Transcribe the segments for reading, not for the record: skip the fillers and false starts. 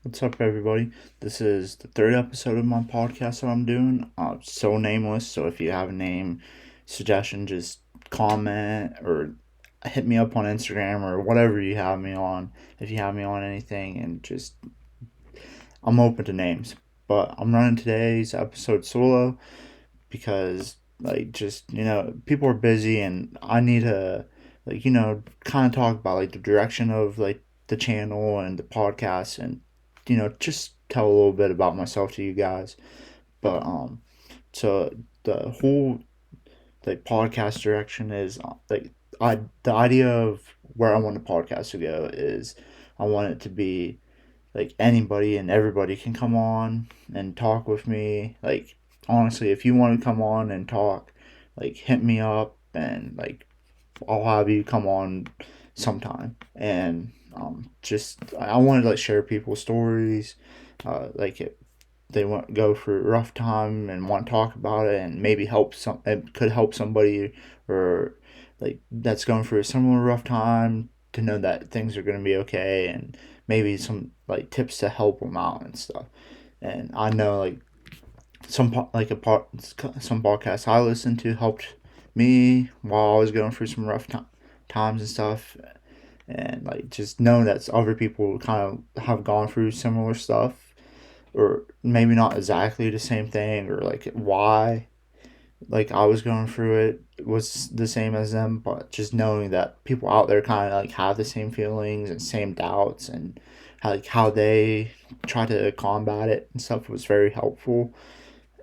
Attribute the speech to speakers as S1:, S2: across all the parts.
S1: What's up, everybody? This is the third episode of my podcast that I'm doing. So nameless. So if you have a name suggestion, just comment or hit me up on Instagram or whatever you have me on. If you have me on anything, and just I'm open to names. But I'm running today's episode solo because just people are busy and I need to kind of talk about the direction of the channel and the podcast, and just tell a little bit about myself to you guys. But so the whole podcast direction is I the idea of where I want the podcast to go is I want it to be anybody and everybody can come on and talk with me. Honestly, if you want to come on and talk, hit me up, and I'll have you come on sometime. And just I wanted to share people's stories, if they want go through a rough time and want to talk about it, and maybe help some it could help somebody, or that's going through a similar rough time, to know that things are going to be okay, and maybe some tips to help them out and stuff. And I know some podcasts I listened to helped me while I was going through some times and stuff, and just know that other people kind of have gone through similar stuff, or maybe not exactly the same thing, or why I was going through it was the same as them, but just knowing that people out there kind of have the same feelings and same doubts, and how they try to combat it and stuff was very helpful.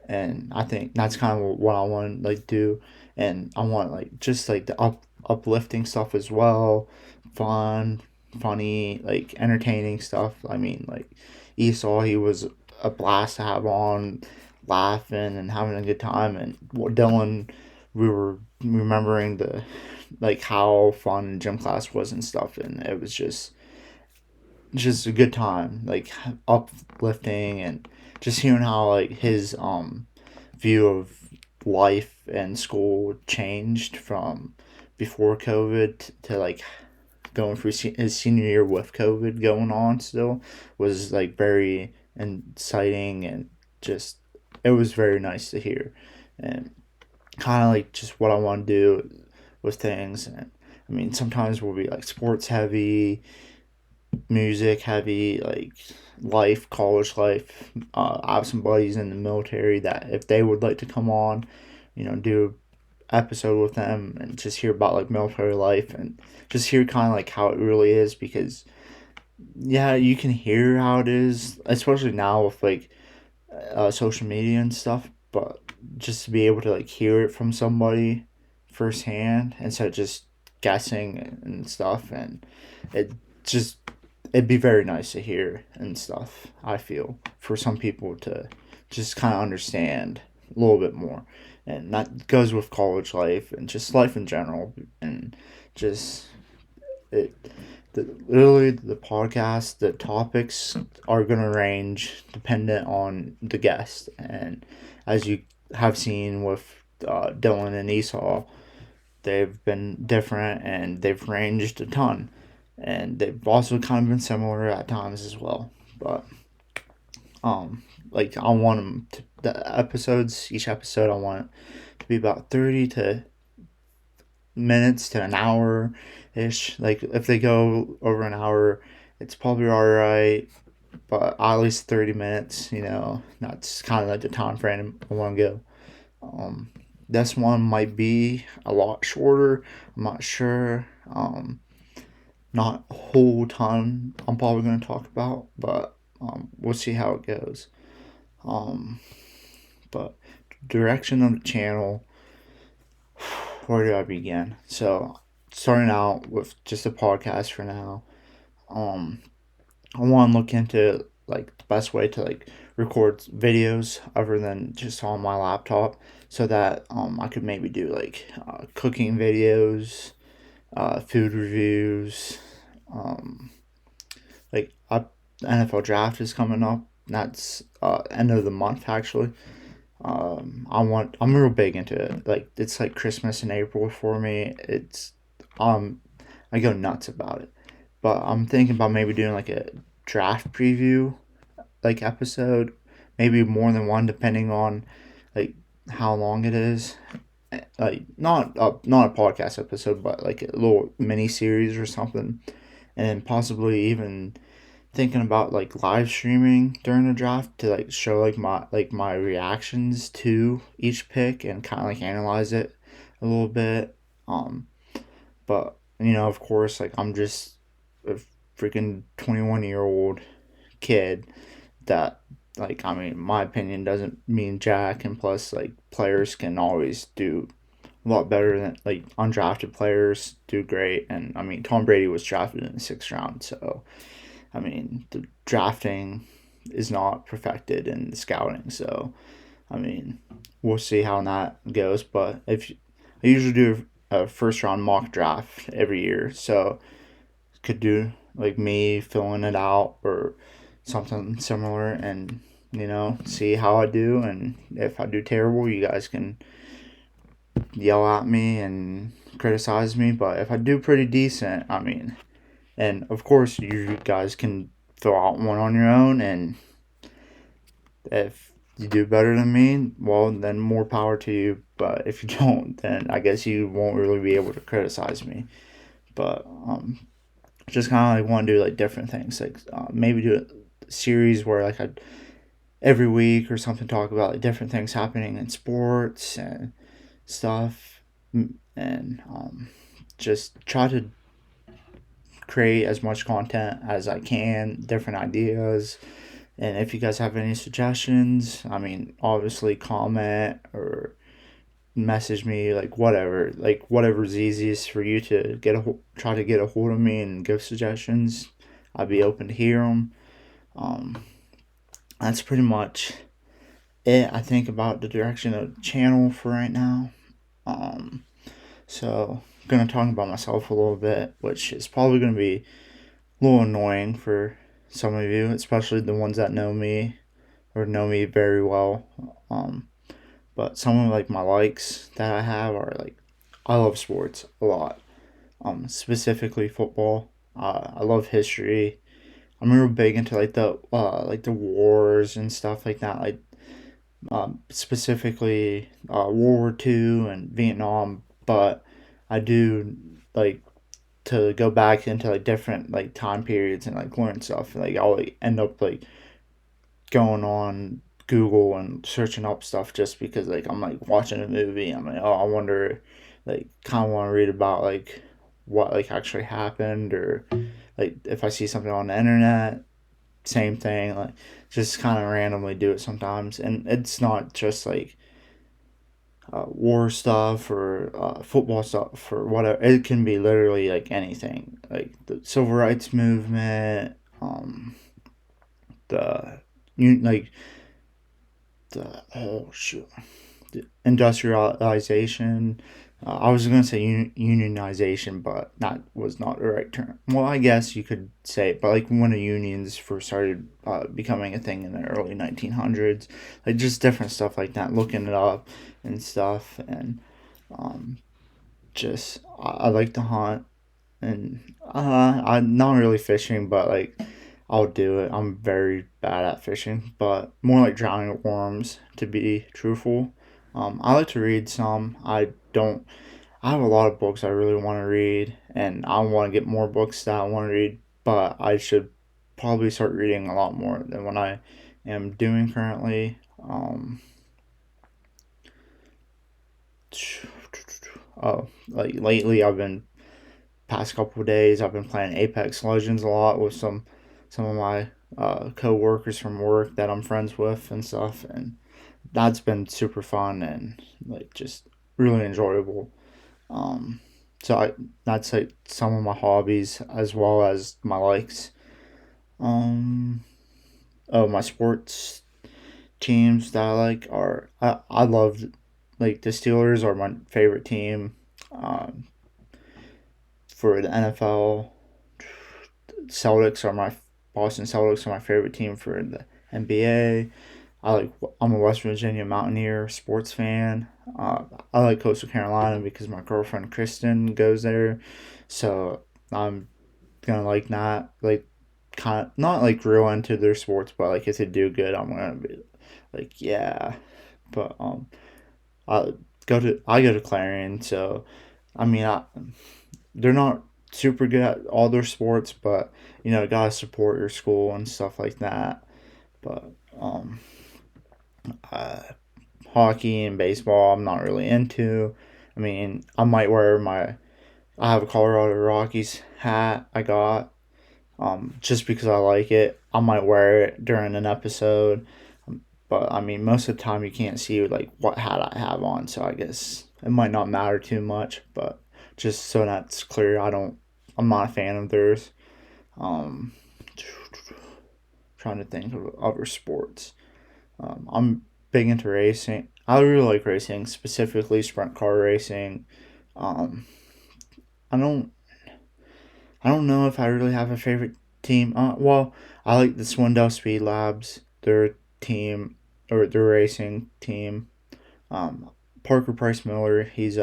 S1: And I think that's kind of what I want to do. And I want just the uplifting stuff as well, fun, funny, entertaining stuff. I mean, Esau, he was a blast to have on, laughing and having a good time. And Dylan, we were remembering the how fun gym class was and stuff, and it was just a good time, uplifting, and just hearing how his view of life and school changed from before COVID to going through his senior year with COVID going on still was very inciting, and just it was very nice to hear, and kind of just what I want to do with things. And I mean, sometimes we'll be sports heavy, music heavy, college life. I have some buddies in the military that if they would like to come on, do episode with them and just hear about military life, and just hear kind of how it really is, because yeah, you can hear how it is, especially now with social media and stuff, but just to be able to hear it from somebody firsthand instead of just guessing and stuff. And it just it'd be very nice to hear and stuff, I feel, for some people to just kind of understand a little bit more. And that goes with college life and just life in general. And just it literally the podcast, the topics are going to range dependent on the guest. And as you have seen with Dylan and Esau, they've been different and they've ranged a ton, and they've also kind of been similar at times as well. But I want them to, the episodes, each episode, I want it to be about 30 to minutes to an hour ish. If they go over an hour, it's probably all right, but at least 30 minutes. That's kind of the time frame I want to go. Um, this one might be a lot shorter. I'm not sure. Not a whole ton I'm probably going to talk about, but we'll see how it goes. Um, but direction of the channel, where do I begin? So, starting out with just a podcast for now. Um, I want to look into the best way to record videos other than just on my laptop, so that I could maybe do cooking videos, food reviews. Um, NFL draft is coming up. That's end of the month actually. I'm real big into it. It's Christmas in April for me. It's um I go nuts about it. But I'm thinking about maybe doing a draft preview like episode, maybe more than one depending on like how long it is. Like not a podcast episode, but like a little mini series or something, and possibly even thinking about like live streaming during the draft to like show like my reactions to each pick and kind of like analyze it a little bit. Um, but of course, like I'm just a freaking 21-year-old kid that like I mean my opinion doesn't mean jack, and plus like players can always do a lot better than like undrafted players do great. And I mean Tom Brady was drafted in the 6th round, so I mean the drafting is not perfected in the scouting. So I mean we'll see how that goes. But if I usually do a first round mock draft every year, so could do like me filling it out or something similar, and see how I do. And if I do terrible, you guys can yell at me and criticize me. But if I do pretty decent, I mean, and of course you guys can fill out one on your own, and if you do better than me, well then more power to you. But if you don't, then I guess you won't really be able to criticize me. But just kind of like want to do like different things, like maybe do a series where like I every week or something talk about like different things happening in sports and stuff, and just try to create as much content as I can, different ideas. And if you guys have any suggestions, I mean, obviously comment or message me, like whatever's easiest for you to try to get a hold of me and give suggestions. I'd be open to hear them. Um, that's pretty much it, I think, about the direction of the channel for right now. Um, so I'm gonna talk about myself a little bit, which is probably gonna be a little annoying for some of you, especially the ones that know me or know me very well. But some of like my likes that I have are like I love sports a lot. Specifically football. I love history. I'm real big into like the wars and stuff like that. Like specifically World War II and Vietnam. But I do like to go back into like different like time periods and like learn stuff. Like I'll like, end up like going on Google and searching up stuff just because like I'm like watching a movie. I'm like, oh, I wonder, like, kind of want to read about like what like actually happened, or like if I see something on the internet, same thing. Like just kind of randomly do it sometimes, and it's not just like war stuff or football stuff or whatever. It can be literally like anything, like the civil rights movement, the like the oh shoot, the industrialization. I was gonna say unionization, but that was not the right term. Well, I guess you could say it, but like when the unions first started becoming a thing in the early 1900s, like just different stuff like that. Looking it up and stuff, and um, just I like to hunt, and I'm not really fishing, but like I'll do it. I'm very bad at fishing, but more like drowning worms to be truthful. I like to read some. I don't. I have a lot of books I really want to read, and I want to get more books that I want to read. But I should probably start reading a lot more than what I am doing currently. Like lately, past couple of days I've been playing Apex Legends a lot with some of my co-workers from work that I'm friends with and stuff, and that's been super fun and like just really enjoyable. Um, so that's like some of my hobbies as well as my likes. Um, oh, my sports teams that I like are I love like the Steelers are my favorite team. Um, for the NFL, Celtics are my Boston Celtics are my favorite team for the NBA. I'm a West Virginia Mountaineer sports fan. I like Coastal Carolina because my girlfriend Kristen goes there, so I'm gonna like that. Like kind of not like real into their sports, but like if they do good, I'm gonna be like, yeah. But I I go to Clarion, so I mean, they're not super good at all their sports, but gotta support your school and stuff like that. But um, uh, hockey and baseball, I'm not really into. I mean, I might wear my I have a Colorado Rockies hat I got just because I like it. I might wear it during an episode, but I mean, most of the time you can't see like what hat I have on, so I guess it might not matter too much. But just so that's clear, I'm not a fan of theirs. Um, Trying to think of other sports. I'm big into racing. I really like racing, specifically sprint car racing. Um, I don't I don't know if I really have a favorite team. Well, I like the Swindell Speed Labs. Their team or their racing team. Um, Parker Price Miller. He's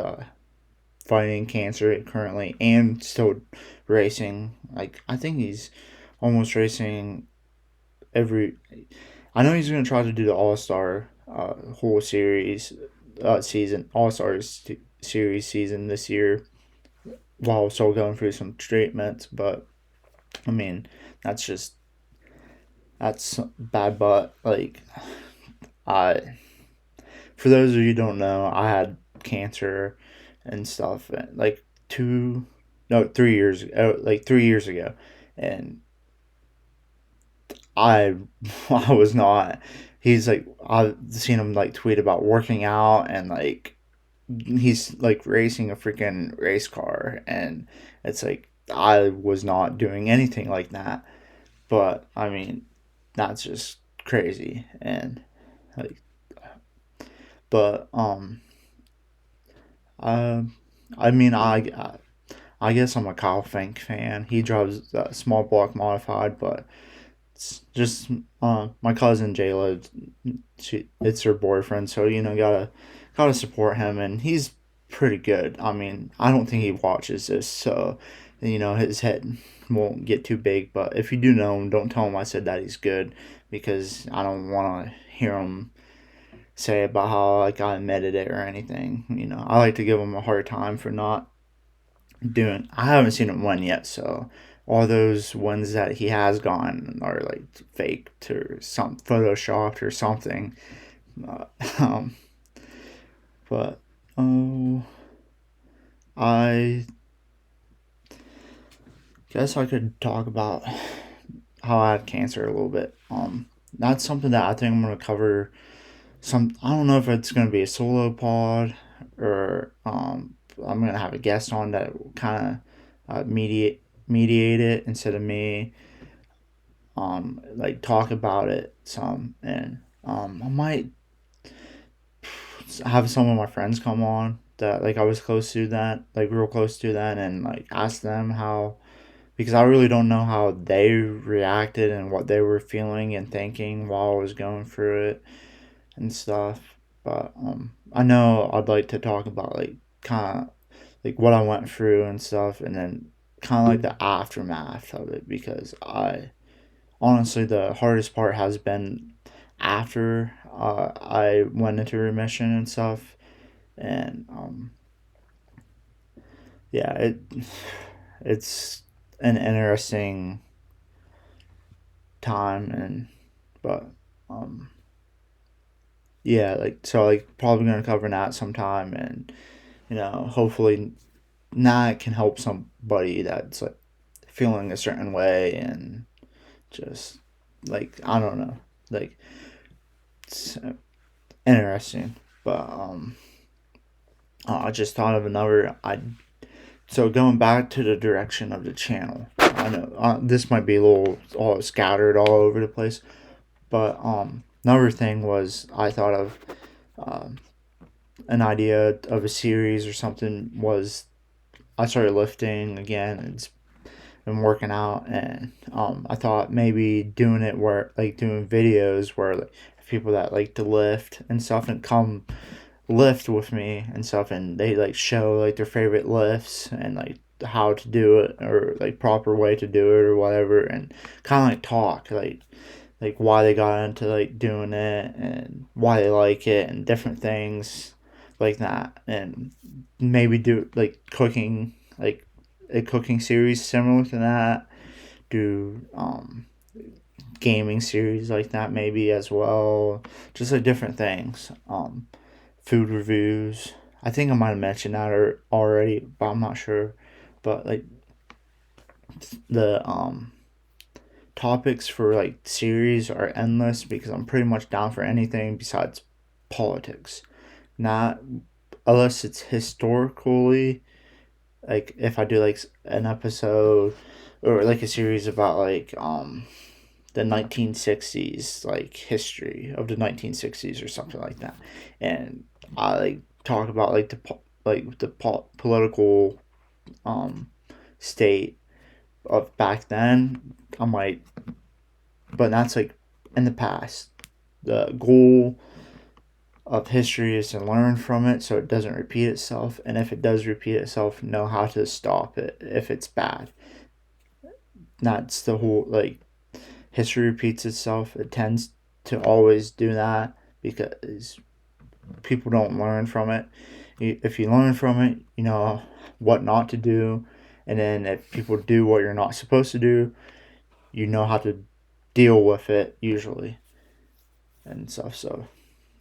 S1: fighting cancer currently and still racing. Like I think he's almost racing every. I know he's gonna try to do the All Star whole series season All Stars series season this year while still going through some treatments, but I mean, that's just that's bad. But like, I for those of you who don't know, I had cancer and stuff, like 3 years, like 3 years ago, and I I was not. He's like I've seen him like tweet about working out and like he's like racing a freaking race car, and it's like I was not doing anything like that. But I mean, that's just crazy. And like, but uh, I mean, I guess I'm a Kyle Fink fan. He drives a small block modified, but it's just my cousin Jayla. It's her boyfriend, so gotta support him, and he's pretty good. I mean, I don't think he watches this, so his head won't get too big. But if you do know him, don't tell him I said that he's good, because I don't want to hear him say about how like I admitted it or anything. I like to give him a hard time for not doing. I haven't seen him win yet, so all those ones that he has gone are like faked or some photoshopped or something. Uh, um, but oh, I guess I could talk about how I had cancer a little bit. That's something that I think I'm gonna cover. I don't know if it's gonna be a solo pod or I'm gonna have a guest on that kind of mediate it instead of me. Like talk about it some, and I might have some of my friends come on that like I was close to that, like real close to that, and like ask them how, because I really don't know how they reacted and what they were feeling and thinking while I was going through it and stuff. But I know I'd like to talk about like kind of like what I went through and stuff, and then kind of like the aftermath of it, because I honestly the hardest part has been after I went into remission and stuff, and yeah, it's an interesting time, and but um yeah, like so like probably gonna cover that sometime, and hopefully that can help somebody that's like feeling a certain way, and just like I don't know, like it's interesting. But I just thought of another. I So going back to the direction of the channel, I know this might be a little all scattered all over the place, but another thing was I thought of um, an idea of a series or something. Was I started lifting again and been working out, and I thought maybe doing it where like doing videos where like people that like to lift and stuff and come lift with me and stuff, and they like show like their favorite lifts and like how to do it, or like proper way to do it or whatever, and kind of like talk like why they got into like doing it and why they like it and different things like that, and maybe do like cooking, like a cooking series similar to that, do gaming series like that maybe as well, just like different things, food reviews. I think I might have mentioned that or already, but I'm not sure. But like the topics for like series are endless because I'm pretty much down for anything besides politics. Not unless it's historically, like if I do like an episode or like a series about like the 1960s, like history of the 1960s or something like that, and I like talk about like the political um state of back then. I might, but that's like in the past. The goal of history is to learn from it so it doesn't repeat itself, and if it does repeat itself, know how to stop it if it's bad. That's the whole, like, history repeats itself. It tends to always do that because people don't learn from it. If you learn from it, you know what not to do, and then if people do what you're not supposed to do, you know how to deal with it usually and stuff. So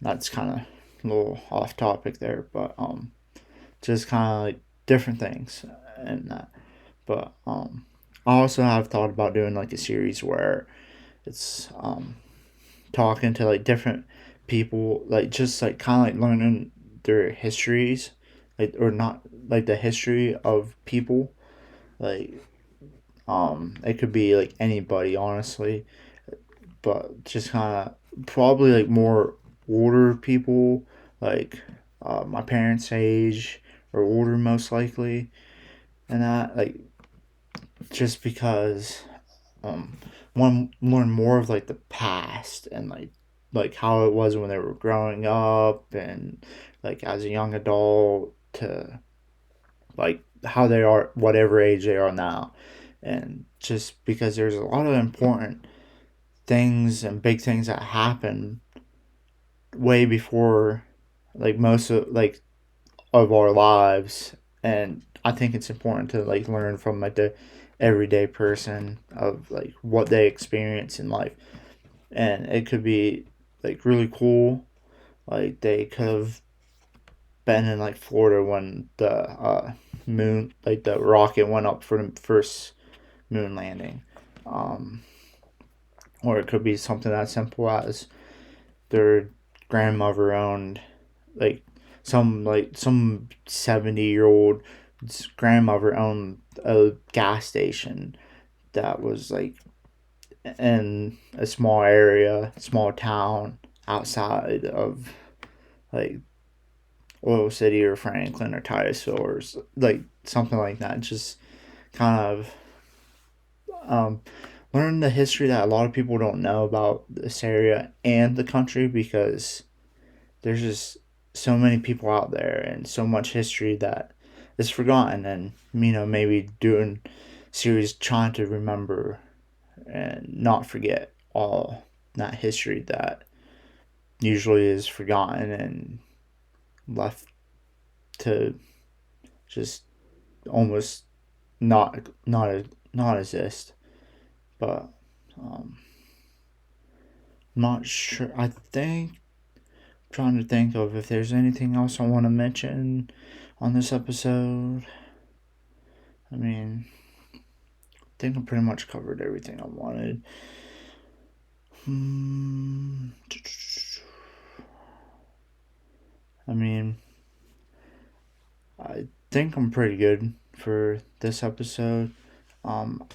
S1: that's kind of a little off topic there, but just kind of like different things and that. But I also have thought about doing like a series where it's talking to like different people, like just like kind of like learning their histories, like, or not, like the history of people, like it could be like anybody honestly, but just kind of probably like more older people, like my parents' age or older most likely, and that, like, just because want to learn more of like the past and like how it was when they were growing up and like as a young adult to like how they are whatever age they are now, and just because there's a lot of important things and big things that happen way before like most of our lives, and I think it's important to like learn from like the everyday person of like what they experience in life, and it could be like really cool. Like they could have been in like Florida when the moon, like the rocket went up for the first moon landing, um, or it could be something as simple as their grandmother owned like some 70-year old grandmother owned a gas station that was like in a small area, small town outside of like Oil City or Franklin or Titusville or like something like that. Just kind of um, learn the history that a lot of people don't know about this area and the country, because there's just so many people out there and so much history that is forgotten, and maybe doing series trying to remember and not forget all that history that usually is forgotten and left to just almost not exist. But um, I'm not sure. I think, trying to think of if there's anything else I want to mention on this episode. I mean, I think I pretty much covered everything I wanted. I mean, I think I'm pretty good for this episode. Um,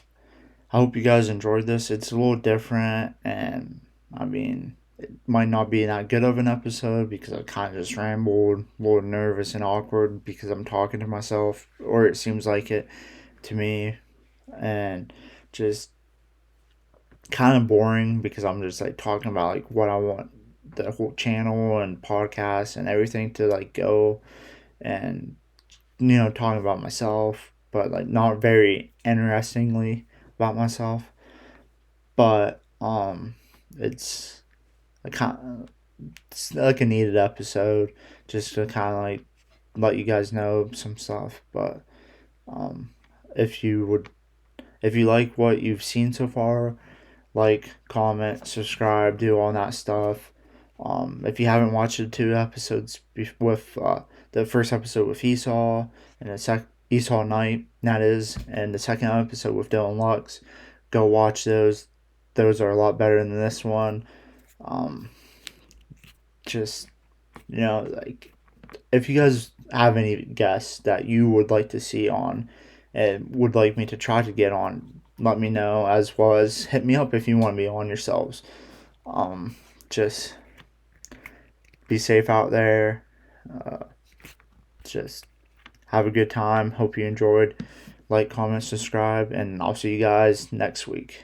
S1: I hope you guys enjoyed this. It's a little different, and I mean, it might not be that good of an episode because I kind of just rambled, a little nervous and awkward because I'm talking to myself, or it seems like it to me, and just kind of boring because I'm just like talking about like what I want the whole channel and podcast and everything to like go, and talking about myself, but like not very interestingly about myself. But it's like it's like a needed episode just to kind of like let you guys know some stuff. But um, if you would, if you like what you've seen so far, like, comment, subscribe, do all that stuff. If you haven't watched the two episodes with the first episode with Esau and Esau Knight, that is, and the second episode with Dylan Lux, go watch those. Those are a lot better than this one. Um, just like, if you guys have any guests that you would like to see on and would like me to try to get on, let me know, as well as hit me up if you want to be on yourselves. Just be safe out there. Uh, just have a good time. Hope you enjoyed. Like, comment, subscribe, and I'll see you guys next week.